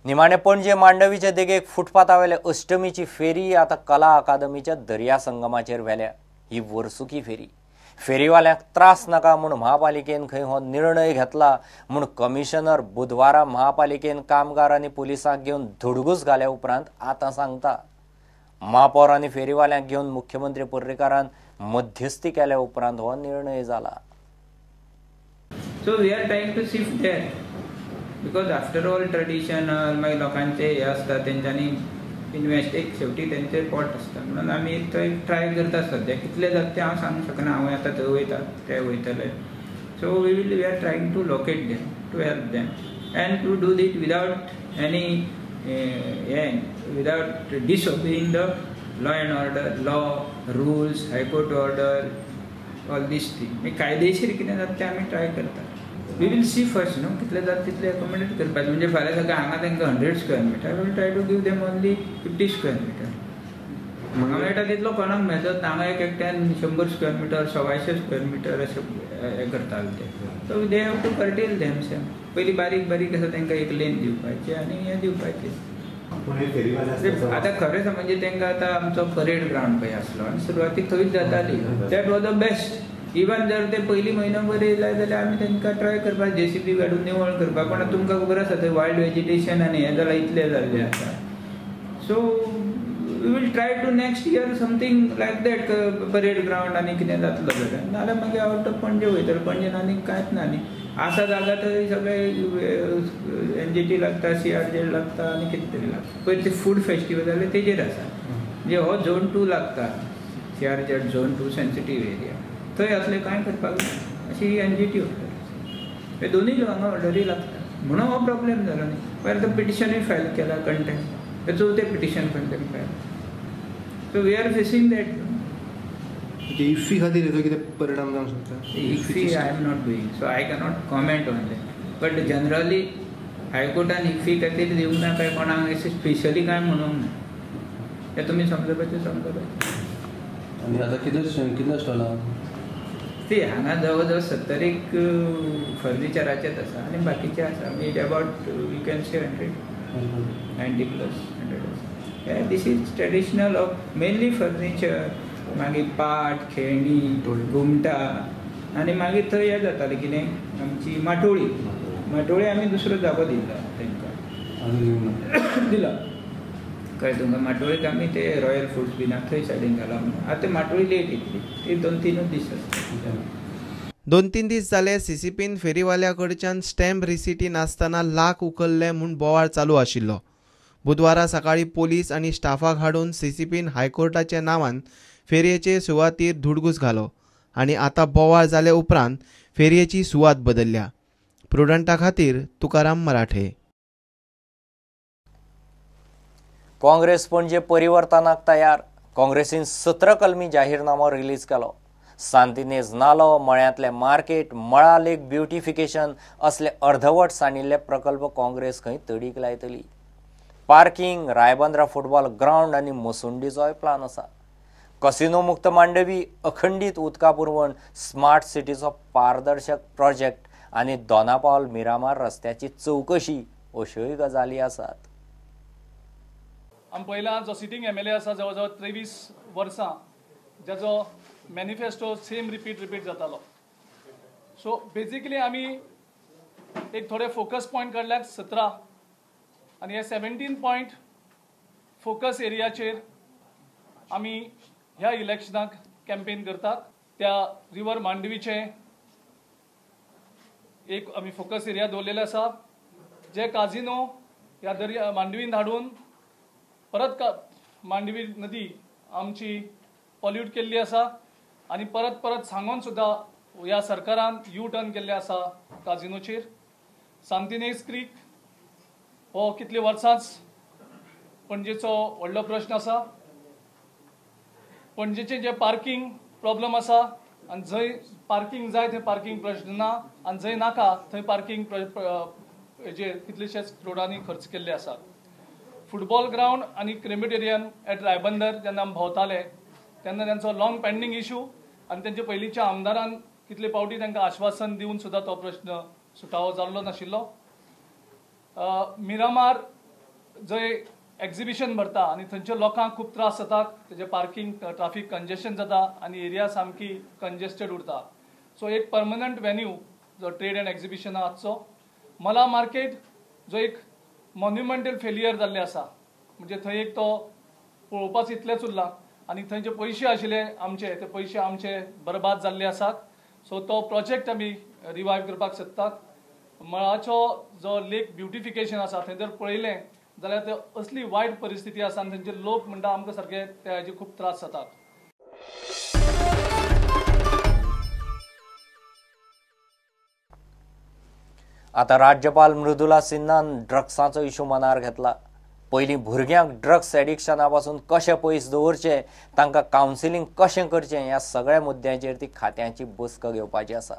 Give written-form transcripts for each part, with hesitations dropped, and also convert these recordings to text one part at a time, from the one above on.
निमाणे पणजे मांडवीचे देगेक फुटपाथावेले अष्टमीची फेरी आता कला अकादमीच्या दर्या संगमाचेर व्हेल्या। ही वर्सुकी फेरी फेरीवाल्यांक त्रास नाका म्हूण महापालिकेन खंय हो निर्णय घेतला म्हूण कमिशनर बुधवारा महापालिकेन कामगार आनी पुलिसांक घेवन धुडगूस घाल्या उपरांत आतां सांगता। महापौर आनी फेरीवाल्यांक घेवन मुख्यमंत्री पर्रीकारान मध्यस्थी केल्या उपरांत हो निर्णय जाला। So we are trying to shift there because after all traditional मागीर लोकांचे हे आसता तेंच्यांनी इन्वेस्ट एक शेवटी तेंचे पोट आसता म्हणून आमी थंय ट्राय करता सद्या कितले जाता तें हांव सांगूंक शकना। हांव आतां थंय वयता ते वयतले so we are trying to locate them to help them and to do it without any without disobeying the law and order, law, rules, high court order, all these things. कायदेशीर कितें जाता तें आमी ट्राय करता। We will see first न्हू कितले जाता तितले accommodate करपाचें म्हणजे फाल्यां सकाळ हांगा तांकां 100 square metre we will try to give them only 50 square metre. म्हाका मेळटा तितलो कोणाक मेळत हांगा एक एकट्यान 100 स्क्वेअर मिटर 100 स्क्वेअर मिटर अशें हें करताले ते so they have to curtail them same पयलीं बारीक बारीक आसा तांकां एक लेन दिवपाचें आनी हें दिवपाचें। आता खरें म्हणजे तांकां आतां आमचो परेड ग्राउंड पळय आसलो आनी सुरवातीक थंयच जाताली that was the best. Even जर ते पयलीं म्हयनोभर येयले जाल्यार आमी तांकां ट्राय करपाक JCB काडून निवळ करपाक पण तुमकां खबर आसा थंय वायल्ड वेजिटेशन आनी हें जाल्यार इतलें जाल्लें आसा। So we will try to next year something like that parade ground आनी कितें जातलो जाल्यार नाल्यार मागीर आवट ऑफ पणजे वयतलो पणजेन आनी कांयच ना न्ही आसा जागा थंय सगळे NGT लागता CRZ लागता आनी कितें तरी लागता पळय ते फूड फेस्टिवल जाल्यार तेजेर आसा म्हणजे हो झोन 2 लागता CRZ झोन 2 सेन्सिटीव एरिया थंय असलें कांय करपाक ना अशी NGT ऑर्डर हे दोनूय हांगा ऑर्डरी लागता म्हणून हो प्रॉब्लेम जालो न्ही पयर तो पिटिशनूय फायल केला कंटेम्प्ट हे चवथें petition contempt file so we are facing that. IFFI खातीर हेजो कितें परिणाम जावंक शकता? IFFI I am not doing so I cannot comment on that but generally हायकोर्टान इफ्फी खातीर दिवंक ना काय कोणाक अशें स्पेशली काय म्हणूंक ना हें तुमी समजपाचें समजपाचें। आनी आतां कितले स्टॉल आहा ती हांगा जवळ जवळ 70 एक फर्निचराचेच आसा आनी बाकीचे आसा meet about you can say 90 plus 100 this is traditional of mainly furniture मागीर पाट खेळणी घुमटा आनी मागीर थंय हें जातालें कितें आमची माटोळी आमी दुसरो जागो दिला तांकां दिला कळ्ळें तुमकां माटोळीक आमी ते रॉयल फूड्स बीन थंय सायडीन घाला म्हणून आतां माटोळी लेट येतली ती 2-3 दीस आसता। 2-3 दीस जाले CCPन फेरीवाल्या कडच्यान स्टॅम्प रिसिटी नासतना लाख उखल्ले म्हूण बोवाळ चालू आशिल्लो। बुधवारा सकाळी पोलीस आनी स्टाफाक हाडून CCPन हायकोर्टाच्या नांवान फेरयेचे सुवातेर धुडगूस घालो आनी आतां बोवाळ जाले उपरांत फेरयेची सुवात बदल्ल्या। प्रुडंटा खातीर तुकाराम मराठे। काँग्रेस पणजे परिवर्तनाक तयार काँग्रेसीन 17 कलमी जाहीरनामो रिलीज केलो। सांतिनेज नालो मळ्यांतले मार्केट मळा लेक ब्युटिफिकेशन असले अर्धवट सांडिल्ले प्रकल्प काँग्रेस खंय तडीक लायतली। पार्किंग रायबंद्रा फुटबॉल ग्राउंड आनी मसुंडीचोय प्लान आसा। कसिनो मुक्त मांडवी अखंडीत उदका पुरवण स्मार्ट सिटीचो पारदर्शक प्रोजेक्ट आनी दोनापावल मिरामार रस्त्याची चौकशी अश्योय गजाली आसात। आमी पयला जो सिटींग MLA आसा जवळ जवळ 23 वर्सां जाचो मॅनिफेस्टो सेम रिपीट जातालो सो बेजिकली आमी एक थोडे फोकस पॉयंट काडल्यात 17 आनी हे 17 पॉयंट फोकस एरियाचेर आमी ह्या इलेक्शनाक कॅम्पेन करतात। त्या रिवर मांडवीचे एक आमी फोकस एरिया दवरलेले आसा जे काजिनो ह्या दर्या मांडवीन धाडून परत मांडवी नदी आमची पॉल्यूट केल्ली आसा आनी परत सांगून सुद्दां ह्या सरकारान टर्न केल्ले आसा काजिनोचेर। सांतिनेज क्रीक हो कितले वर्सांच पणजेचो व्हडलो प्रश्न आसा। पणजेचे जे पार्किंग प्रॉब्लम आसा आनी जंय पार्किंग जाय थंय पार्किंग प्रश्न ना आनी जंय नाका थंय पार्किंग हेजेर कितलेशेच रोडांनी खर्च केल्ले आसा। फुटबॉल ग्राउंड आनी क्रेमेटेरियम एट रायबंदर जेन्ना आमी भोंवताले तेन्ना तांचो लॉंग पेंडींग इश्यू आनी तेंचे पयलींच्या आमदारान कितले फावटी तांकां आश्वासन दिवन सुद्दां तो प्रश्न सुटावो जाल्लो नाशिल्लो। मिरामार जंय एक्झिबिशन भरता आनी थंयच्या लोकांक खूब त्रास जाता, तेजे पार्किंग ट्राफीक कंजेशन जाता आनी एरिया सामकी कंजेस्टेड उरता. सो एक परमनंट वेन्यू जो ट्रेड एंड एक्झिबिशन आजचो मला मार्केट जो एक मॉन्युमेंटल फेलियर जाल्ले आसा, म्हणजे थंय एक तो पळोवपाच इतलेंच उरलां आनी थंय जे पयशे आशिल्ले आमचे ते पयशे आमचे बरबाद जाल्ले आसात. सो तो प्रोजेक्ट आमी रिवायव करपाक सोदतात. मळाचो जो लेक ब्युटिफिकेशन आसा थंय जर पळयलें जाल्यार ते असली वायट परिस्थिती आसा आनी थंयचे लोक म्हणटा आमकां सारके त्याचे खूब त्रास जातात. आता राज्यपाल मृदुला सिन्हान ड्रग्साचो इशू मनार घेतला. पयलीं भुरग्यांक ड्रग्स एडिक्शना पासून कशें पयस दवरचें, तांकां कावन्सिलींग कशें करचें ह्या सगळ्या मुद्द्यांचेर ती खात्यांची बसक घेवपाची आसा.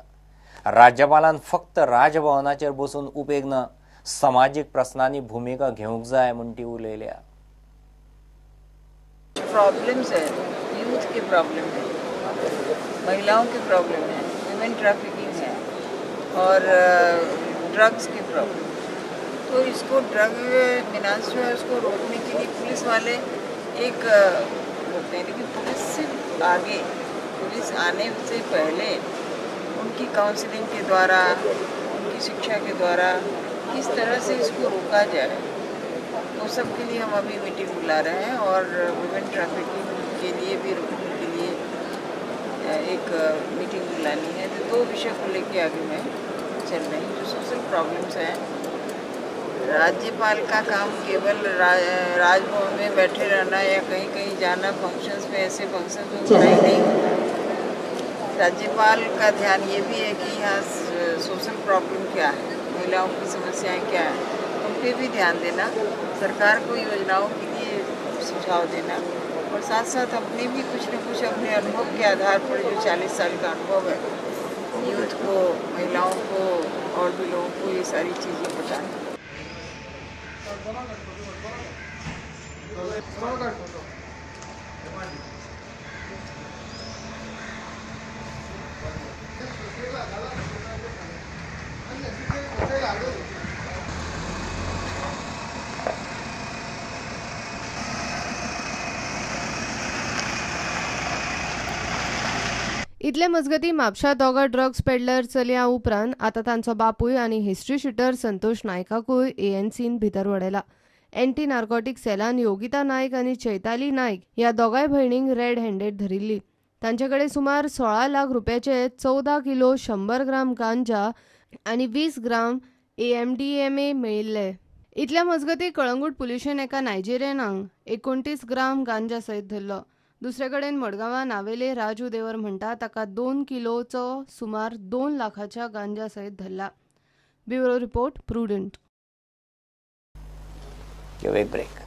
राज्यपालान फक्त राजभवनाचेर बसून उपेग ना, समाजीक प्रश्नांनी भूमिका घेवंक जाय म्हूण ती उलयल्या. प्रॉब्लम्स है, यूथ के प्रॉब्लम है, महिलाओं के प्रॉब्लम है, वुमेन ट्रैफिकिंग है और ड्रग्स के प्रॉब्लम. तो इसको ड्रग मिनास जो है उसको रोकने के लिए पुलिस वाले एक होते हैं, लेकिन पुलिस से आगे, पुलिस आने से पहले उनकी काउंसलिंग के द्वारा, उनकी शिक्षा के द्वारा किस तरह से इसको रोका जाए, वो सब के लिए हम अभी मीटिंग बुला रहे हैं. और वुमेन ट्रैफिकिंग के लिए भी रोकने के लिए एक मीटिंग बुलानी है. तो 2 विषय को लेके आगे मैं चल रही हूँ. जो सोशल प्रॉब्लम्स हैं, राज्यपाल का काम केवल राजभवन में बैठे रहना या कहीं कहीं जाना फंक्शंस में, ऐसे फंक्शंस में बुराई नहीं. राज्यपाल का ध्यान ये भी है कि यहाँ सोशल प्रॉब्लम क्या है, महिलाओं की समस्याएं क्या हैं, उन पर भी ध्यान देना, सरकार को योजनाओं के लिए सुझाव देना और साथ साथ अपने भी कुछ न कुछ अपने अनुभव के आधार पर, जो 40 साल का अनुभव है, यूथ को, महिलाओं को और भी लोगों को ये सारी चीज़ें बताना. इतले मजगती म्हापशा दोगा ड्रग्स पेडलर चलयां उपरांत आतां तांचो बापूय आनी हिस्ट्री शूटर संतोष नायकाकूय एएनसीन भितर वडयला. एंटी नार्कोटीक सेलान योगिता नायक आनी चैताली नायक ह्या दोगांय भयणींक रेड हँडेड धरिल्ली. तांचे कडेन सुमार 16 लाख रुपयाचे 14 किलो 100 ग्राम गांजा आनी 20 ग्राम एमडीएमए मेळिल्ले. इतल्या मजगती कळंगूट पुलिशेन एका नायजेरियनाक 29 ग्राम गांजा सयत धरलो. दुसरे कडेन मडगांवां नावेले राजू देवर म्हणटा ताका 2 किलोचो सुमार 2 लाखाच्या गांजा सयत धरला. Bureau report prudent. ब्रेक.